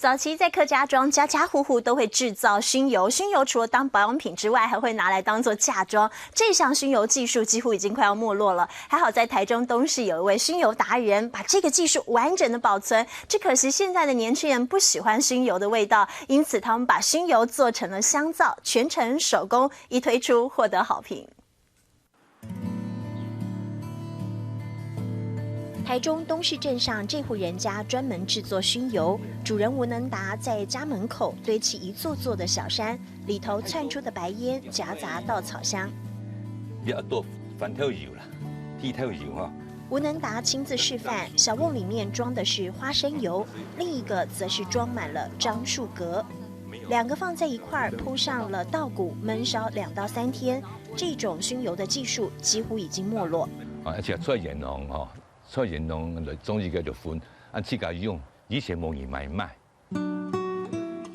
早期在客家庄，家家户户都会制造熏油。熏油除了当保养品之外，还会拿来当做嫁妆。这项熏油技术几乎已经快要没落了。还好在台中东市有一位熏油达人，把这个技术完整的保存。只可惜现在的年轻人不喜欢熏油的味道，因此他们把熏油做成了香皂，全程手工，一推出获得好评。台中东市镇上这户人家专门制作熏油，主人吴能达在家门口堆起一座座的小山，里头窜出的白烟夹杂稻草香。你要多翻头油啦，剃头油哈。吴能达亲自示范，小瓮里面装的是花生油，另一个则是装满了樟树革，两个放在一块儿，铺上了稻谷，焖烧2到3天。这种熏油的技术几乎已经没落。而且出盐行哈。出現用中意叫做款，按自家用，以前冇人買賣。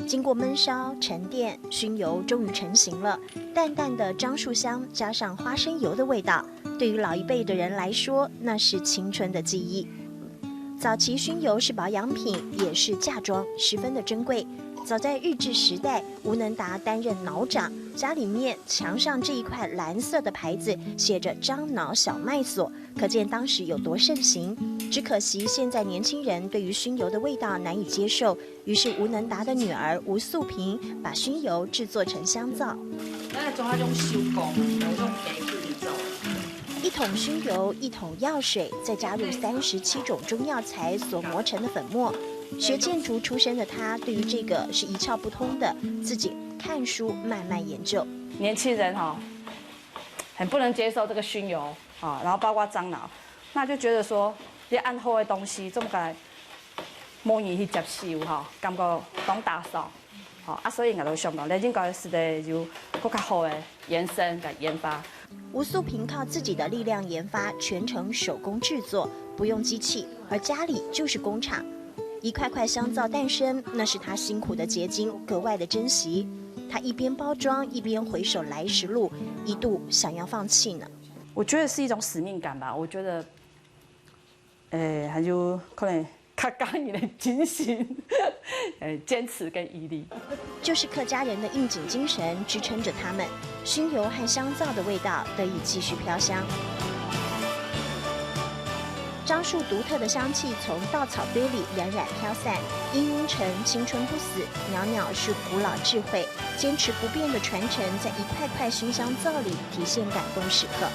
經過燜燒、沉澱，熏油終於成型了。淡淡的樟樹香加上花生油的味道，對於老一輩的人來說，那是青春的記憶。早期熏油是保養品，也是嫁妝，十分的珍貴。早在日治時代，吳能達擔任腦長，家裡面牆上這一塊藍色的牌子寫着樟腦小賣所，可見當時有多盛行。只可惜現在年輕人對於熏油的味道難以接受，於是吳能達的女兒吳素萍把熏油製作成香皂。一桶熏油，一桶藥水，再加入37種中藥材所磨成的粉末。学建筑出身的他，对于这个是一窍不通的，自己看书慢慢研究。年轻人很不能接受这个熏油然后包括樟脑，那就觉得说，你按好的东西，怎么该冇人去接受感觉当打扫所以我就想到，你应该是得有更加好的延伸跟研发。吴素萍靠自己的力量研发，全程手工制作，不用机器，而家里就是工厂。一块块香皂诞生，那是他辛苦的结晶，格外的珍惜。他一边包装，一边回首来时路，一度想要放弃呢。我觉得是一种使命感吧。我觉得，还有可能较讲你的精神，坚持跟毅力，就是客家人的应景精神支撑着他们，熏油和香皂的味道得以继续飘香。樟树独特的香气从稻草堆里冉冉飘散，氤氲成青春不死，袅袅是古老智慧，坚持不变的传承，在一块块熏香皂里体现感动时刻。